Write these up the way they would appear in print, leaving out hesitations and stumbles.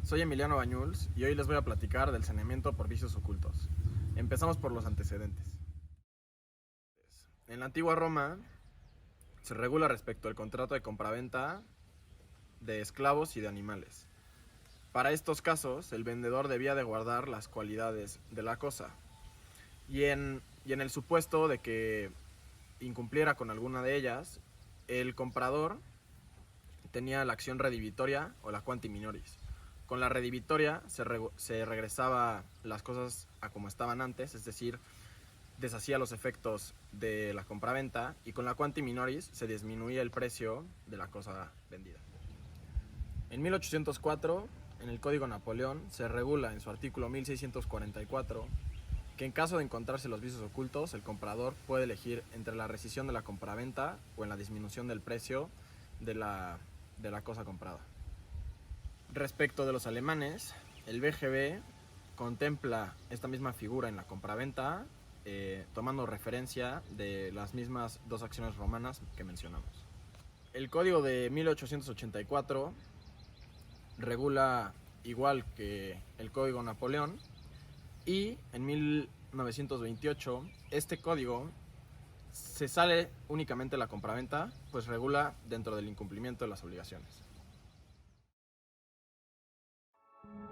soy Emiliano Bañuls y hoy les voy a platicar del saneamiento por vicios ocultos. Empezamos por los antecedentes. En la antigua Roma se regula respecto al contrato de compraventa de esclavos y de animales. Para estos casos, el vendedor debía de guardar las cualidades de la cosa y en el supuesto de que incumpliera con alguna de ellas, el comprador tenía la acción redivitoria o la quanti minoris. Con la redivitoria se regresaba las cosas a como estaban antes, es decir, deshacía los efectos de la compraventa, y con la quanti minoris se disminuía el precio de la cosa vendida. En 1804, en el Código Napoleón, se regula en su artículo 1644 que en caso de encontrarse los vicios ocultos, el comprador puede elegir entre la rescisión de la compraventa o en la disminución del precio de la cosa comprada. Respecto de los alemanes, el BGB contempla esta misma figura en la compraventa, tomando referencia de las mismas dos acciones romanas que mencionamos. El Código de 1884 regula igual que el Código Napoleón, y en 1928 este código se sale únicamente de la compraventa, pues regula dentro del incumplimiento de las obligaciones.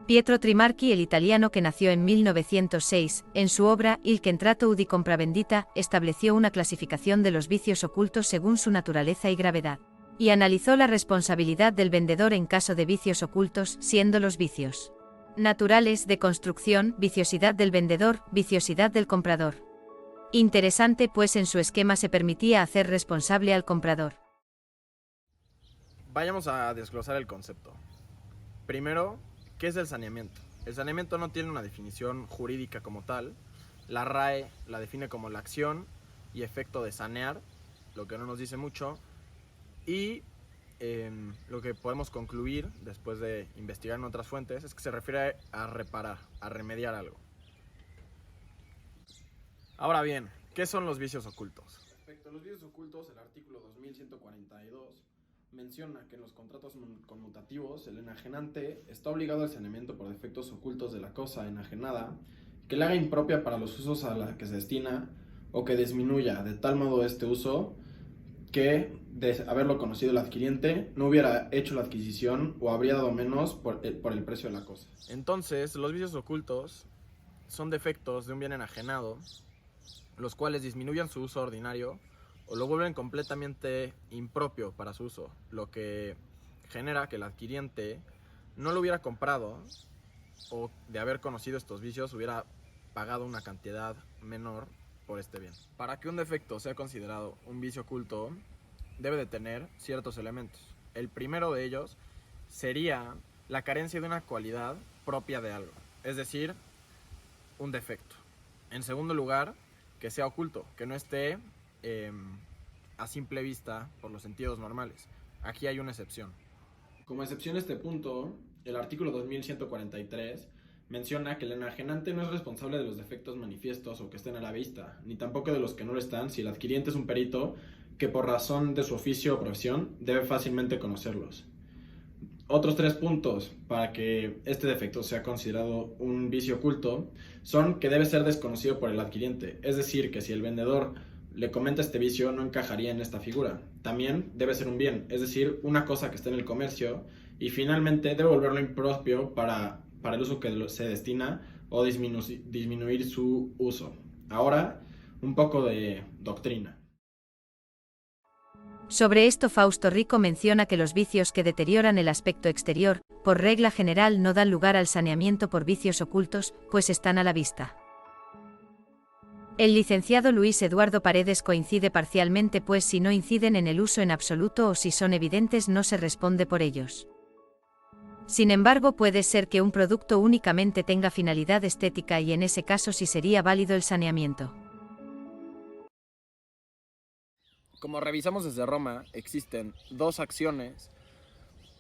Pietro Trimarchi, el italiano que nació en 1906, en su obra Il contratto di compravendita, estableció una clasificación de los vicios ocultos según su naturaleza y gravedad, y analizó la responsabilidad del vendedor en caso de vicios ocultos, siendo los vicios naturales de construcción, viciosidad del vendedor, viciosidad del comprador. Interesante, pues en su esquema se permitía hacer responsable al comprador. Vayamos a desglosar el concepto. Primero, ¿qué es el saneamiento? El saneamiento no tiene una definición jurídica como tal. La RAE la define como la acción y efecto de sanear, lo que no nos dice mucho, y lo que podemos concluir después de investigar en otras fuentes es que se refiere a reparar, a remediar algo. Ahora bien, ¿qué son los vicios ocultos? Respecto a los vicios ocultos, el artículo 2142 menciona que en los contratos conmutativos el enajenante está obligado al saneamiento por defectos ocultos de la cosa enajenada, que le haga impropia para los usos a la que se destina, o que disminuya de tal modo este uso que, de haberlo conocido el adquiriente, no hubiera hecho la adquisición o habría dado menos por el precio de la cosa. Entonces, los vicios ocultos son defectos de un bien enajenado, los cuales disminuyen su uso ordinario o lo vuelven completamente impropio para su uso, lo que genera que el adquiriente no lo hubiera comprado, o de haber conocido estos vicios hubiera pagado una cantidad menor por este bien. Para que un defecto sea considerado un vicio oculto, debe de tener ciertos elementos. El primero de ellos sería la carencia de una cualidad propia de algo, es decir, un defecto. En segundo lugar, que sea oculto, que no esté a simple vista por los sentidos normales. Aquí hay una excepción. Como excepción a este punto, el artículo 2143 menciona que el enajenante no es responsable de los defectos manifiestos o que estén a la vista, ni tampoco de los que no lo están si el adquiriente es un perito que por razón de su oficio o profesión debe fácilmente conocerlos. Otros 3 puntos para que este defecto sea considerado un vicio oculto son que debe ser desconocido por el adquiriente, es decir, que si el vendedor le comenta este vicio no encajaría en esta figura. También debe ser un bien, es decir, una cosa que está en el comercio, y finalmente debe volverlo impropio para el uso que se destina o disminuir su uso. Ahora, un poco de doctrina. Sobre esto Fausto Rico menciona que los vicios que deterioran el aspecto exterior, por regla general no dan lugar al saneamiento por vicios ocultos, pues están a la vista. El licenciado Luis Eduardo Paredes coincide parcialmente, pues si no inciden en el uso en absoluto o si son evidentes no se responde por ellos. Sin embargo, puede ser que un producto únicamente tenga finalidad estética y en ese caso sí sería válido el saneamiento. Como revisamos desde Roma, existen dos acciones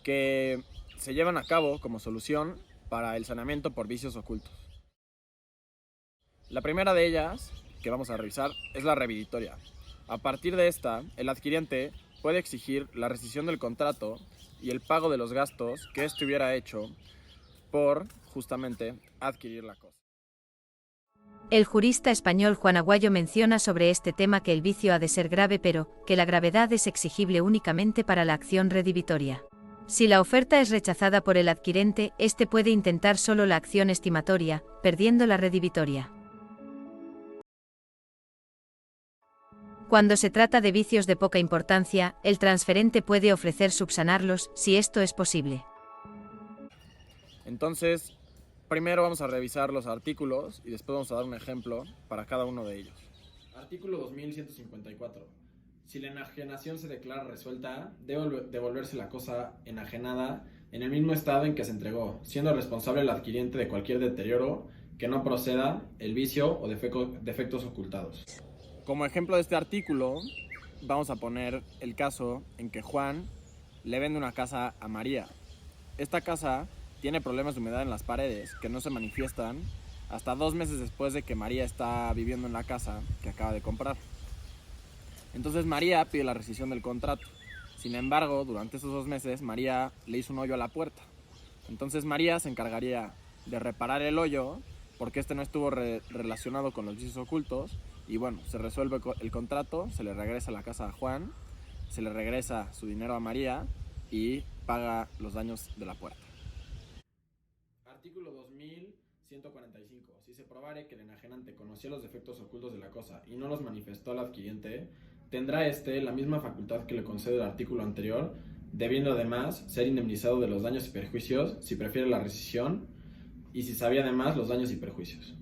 que se llevan a cabo como solución para el saneamiento por vicios ocultos. La primera de ellas, que vamos a revisar, es la redivitoria. A partir de esta, el adquiriente puede exigir la rescisión del contrato y el pago de los gastos que éste hubiera hecho por justamente adquirir la cosa. El jurista español Juan Aguayo menciona sobre este tema que el vicio ha de ser grave, pero que la gravedad es exigible únicamente para la acción redivitoria. Si la oferta es rechazada por el adquirente, éste puede intentar solo la acción estimatoria, perdiendo la redivitoria. Cuando se trata de vicios de poca importancia, el transferente puede ofrecer subsanarlos, si esto es posible. Entonces, primero vamos a revisar los artículos y después vamos a dar un ejemplo para cada uno de ellos. Artículo 2154. Si la enajenación se declara resuelta, debe devolverse la cosa enajenada en el mismo estado en que se entregó, siendo responsable el adquiriente de cualquier deterioro que no proceda, el vicio o defectos ocultados. Como ejemplo de este artículo, vamos a poner el caso en que Juan le vende una casa a María. Esta casa tiene problemas de humedad en las paredes que no se manifiestan hasta 2 meses después de que María está viviendo en la casa que acaba de comprar. Entonces María pide la rescisión del contrato. Sin embargo, durante esos 2 meses, María le hizo un hoyo a la puerta. Entonces María se encargaría de reparar el hoyo porque este no estuvo relacionado con los vicios ocultos. Y bueno, se resuelve el contrato, se le regresa la casa a Juan, se le regresa su dinero a María y paga los daños de la puerta. Artículo 2145. Si se probare que el enajenante conocía los defectos ocultos de la cosa y no los manifestó al adquiriente, tendrá éste la misma facultad que le concede el artículo anterior, debiendo además ser indemnizado de los daños y perjuicios si prefiere la rescisión y si sabía además los daños y perjuicios.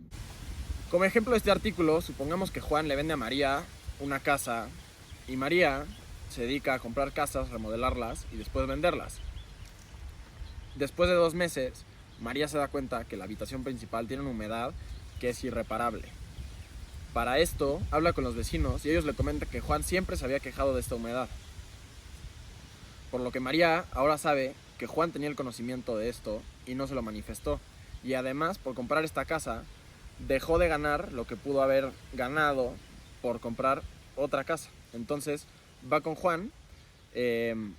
Como ejemplo de este artículo, supongamos que Juan le vende a María una casa y María se dedica a comprar casas, remodelarlas y después venderlas. Después de 2 meses, María se da cuenta que la habitación principal tiene una humedad que es irreparable. Para esto, habla con los vecinos y ellos le comentan que Juan siempre se había quejado de esta humedad. Por lo que María ahora sabe que Juan tenía el conocimiento de esto y no se lo manifestó. Y además, por comprar esta casa, dejó de ganar lo que pudo haber ganado por comprar otra casa. Entonces va con Juan, se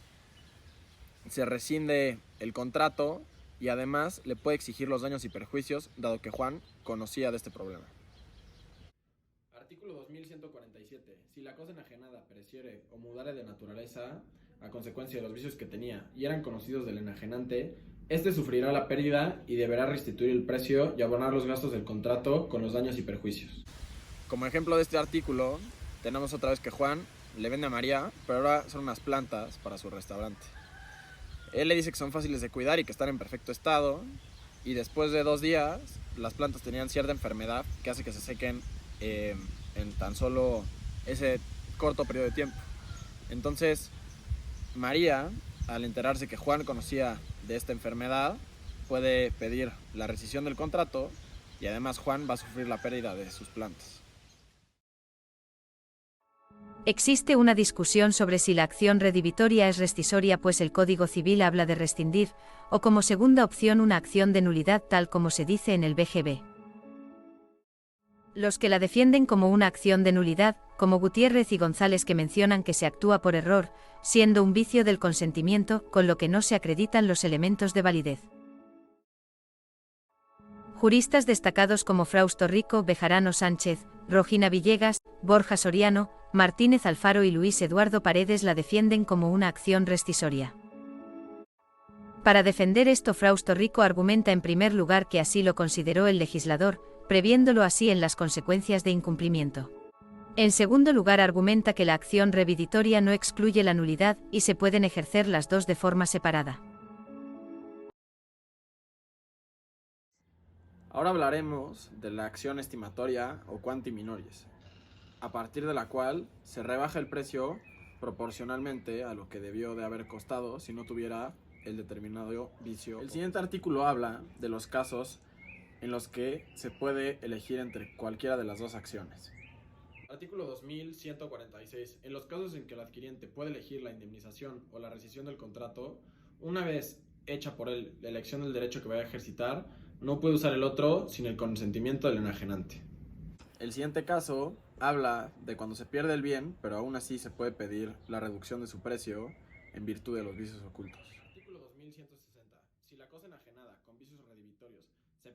rescinde el contrato y además le puede exigir los daños y perjuicios, dado que Juan conocía de este problema. Artículo 2147. Si la cosa enajenada pereciere o mudare de naturaleza a consecuencia de los vicios que tenía y eran conocidos del enajenante, este sufrirá la pérdida y deberá restituir el precio y abonar los gastos del contrato con los daños y perjuicios. Como ejemplo de este artículo, tenemos otra vez que Juan le vende a María, pero ahora son unas plantas para su restaurante. Él le dice que son fáciles de cuidar y que están en perfecto estado, y después de 2 días las plantas tenían cierta enfermedad que hace que se sequen en tan solo ese corto periodo de tiempo. Entonces María, al enterarse que Juan conocía de esta enfermedad, puede pedir la rescisión del contrato y además Juan va a sufrir la pérdida de sus plantas. Existe una discusión sobre si la acción redivitoria es rescisoria, pues el Código Civil habla de rescindir, o como segunda opción una acción de nulidad tal como se dice en el BGB. Los que la defienden como una acción de nulidad, como Gutiérrez y González, que mencionan que se actúa por error, siendo un vicio del consentimiento, con lo que no se acreditan los elementos de validez. Juristas destacados como Frausto Rico, Bejarano Sánchez, Rogina Villegas, Borja Soriano, Martínez Alfaro y Luis Eduardo Paredes la defienden como una acción rescisoria. Para defender esto, Frausto Rico argumenta en primer lugar que así lo consideró el legislador, previéndolo así en las consecuencias de incumplimiento. En segundo lugar, argumenta que la acción redivitoria no excluye la nulidad y se pueden ejercer las dos de forma separada. Ahora hablaremos de la acción estimatoria o quanti minoris, a partir de la cual se rebaja el precio proporcionalmente a lo que debió de haber costado si no tuviera el determinado vicio. El siguiente artículo habla de los casos en los que se puede elegir entre cualquiera de las dos acciones. Artículo 2146. En los casos en que el adquiriente puede elegir la indemnización o la rescisión del contrato, una vez hecha por él la elección del derecho que vaya a ejercitar, no puede usar el otro sin el consentimiento del enajenante. El siguiente caso habla de cuando se pierde el bien, pero aún así se puede pedir la reducción de su precio en virtud de los vicios ocultos. Artículo 2160. Si la cosa enajenada con vicios redivitores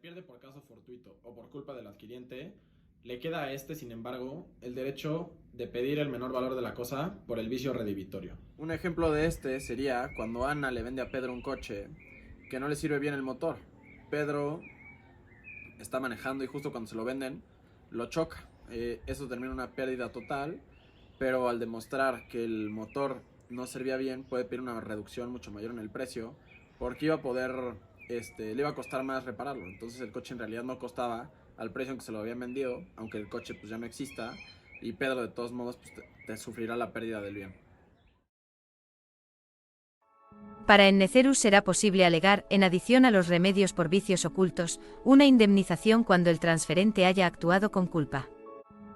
pierde por caso fortuito o por culpa del adquiriente, le queda a este, sin embargo, el derecho de pedir el menor valor de la cosa por el vicio redivitorio. Un ejemplo de este sería cuando Ana le vende a Pedro un coche que no le sirve bien el motor. Pedro está manejando y justo cuando se lo venden, lo choca. Eso termina en una pérdida total, pero al demostrar que el motor no servía bien, puede pedir una reducción mucho mayor en el precio, porque le iba a costar más repararlo. Entonces el coche en realidad no costaba al precio en que se lo habían vendido, aunque el coche pues ya no exista, y Pedro de todos modos pues, te sufrirá la pérdida del bien. Para Ennecerus será posible alegar, en adición a los remedios por vicios ocultos, una indemnización cuando el transferente haya actuado con culpa.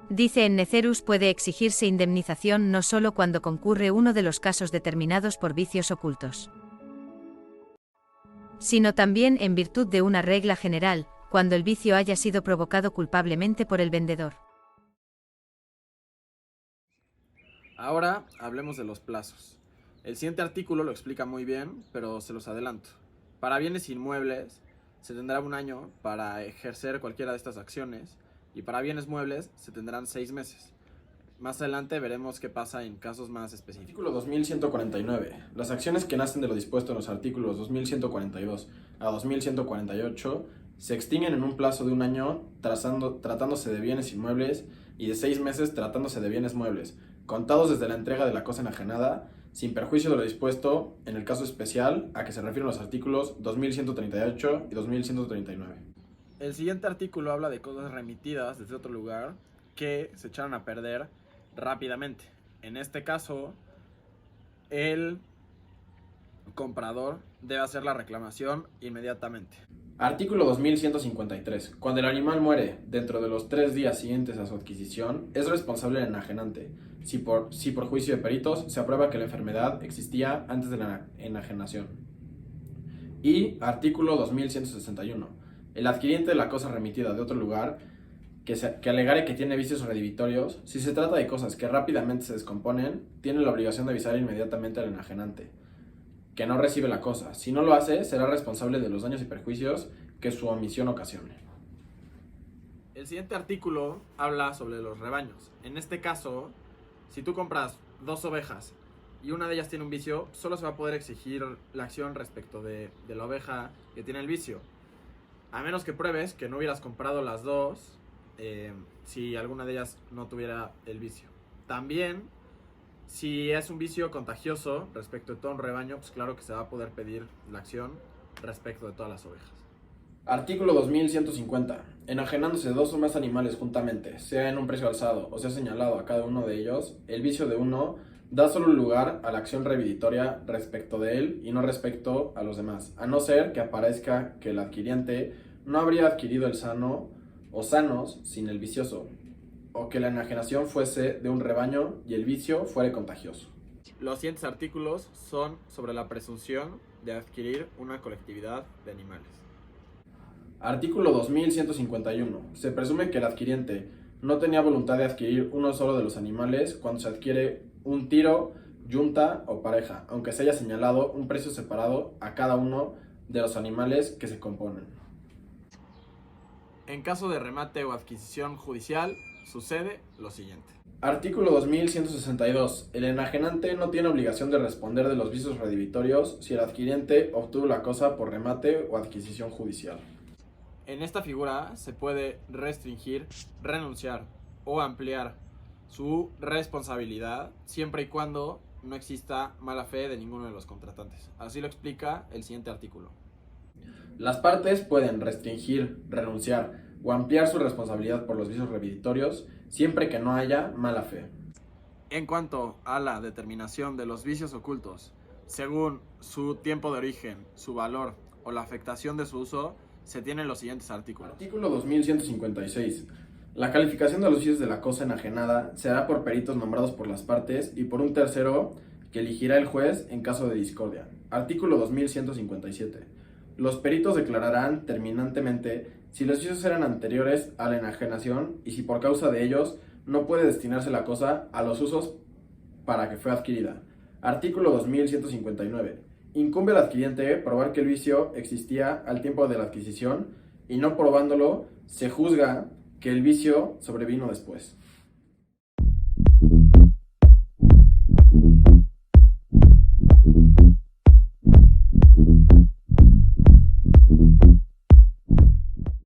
Dice Ennecerus puede exigirse indemnización no solo cuando concurre uno de los casos determinados por vicios ocultos, sino también en virtud de una regla general, cuando el vicio haya sido provocado culpablemente por el vendedor. Ahora hablemos de los plazos. El siguiente artículo lo explica muy bien, pero se los adelanto. Para bienes inmuebles se tendrá 1 año para ejercer cualquiera de estas acciones, y para bienes muebles se tendrán 6 meses. Más adelante veremos qué pasa en casos más específicos. Artículo 2149. Las acciones que nacen de lo dispuesto en los artículos 2142 a 2148 se extinguen en un plazo de 1 año tratándose de bienes inmuebles y de 6 meses tratándose de bienes muebles, contados desde la entrega de la cosa enajenada, sin perjuicio de lo dispuesto en el caso especial a que se refieren los artículos 2138 y 2139. El siguiente artículo habla de cosas remitidas desde otro lugar que se echaron a perder rápidamente. En este caso, el comprador debe hacer la reclamación inmediatamente. Artículo 2153. Cuando el animal muere dentro de los 3 días siguientes a su adquisición, es responsable el enajenante, si por juicio de peritos se aprueba que la enfermedad existía antes de la enajenación. Y artículo 2161. El adquiriente de la cosa remitida de otro lugar que alegare que tiene vicios redivitorios, si se trata de cosas que rápidamente se descomponen, tiene la obligación de avisar inmediatamente al enajenante que no recibe la cosa. Si no lo hace, será responsable de los daños y perjuicios que su omisión ocasione. El siguiente artículo habla sobre los rebaños. En este caso, si tú compras 2 ovejas y una de ellas tiene un vicio, solo se va a poder exigir la acción respecto de la oveja que tiene el vicio, a menos que pruebes que no hubieras comprado las 2 si alguna de ellas no tuviera el vicio. También, si es un vicio contagioso respecto de todo un rebaño, pues claro que se va a poder pedir la acción respecto de todas las ovejas. Artículo 2150. Enajenándose 2 o más animales juntamente, sea en un precio alzado o sea señalado a cada uno de ellos, el vicio de uno da solo lugar a la acción reviditoria respecto de él y no respecto a los demás, a no ser que aparezca que el adquiriente no habría adquirido el sano o sanos sin el vicioso, o que la enajenación fuese de un rebaño y el vicio fuere contagioso. Los siguientes artículos son sobre la presunción de adquirir una colectividad de animales. Artículo 2151. Se presume que el adquiriente no tenía voluntad de adquirir uno solo de los animales cuando se adquiere un tiro, yunta o pareja, aunque se haya señalado un precio separado a cada uno de los animales que se componen. En caso de remate o adquisición judicial, sucede lo siguiente. Artículo 2162. El enajenante no tiene obligación de responder de los vicios redivitorios si el adquiriente obtuvo la cosa por remate o adquisición judicial. En esta figura se puede restringir, renunciar o ampliar su responsabilidad siempre y cuando no exista mala fe de ninguno de los contratantes. Así lo explica el siguiente artículo. Las partes pueden restringir, renunciar o ampliar su responsabilidad por los vicios redivitorios siempre que no haya mala fe. En cuanto a la determinación de los vicios ocultos, según su tiempo de origen, su valor o la afectación de su uso, se tienen los siguientes artículos. Artículo 2156. La calificación de los vicios de la cosa enajenada se hará por peritos nombrados por las partes y por un tercero que elegirá el juez en caso de discordia. Artículo 2157. Los peritos declararán terminantemente si los vicios eran anteriores a la enajenación y si por causa de ellos no puede destinarse la cosa a los usos para que fue adquirida. Artículo 2159. Incumbe al adquiriente probar que el vicio existía al tiempo de la adquisición y no probándolo se juzga que el vicio sobrevino después.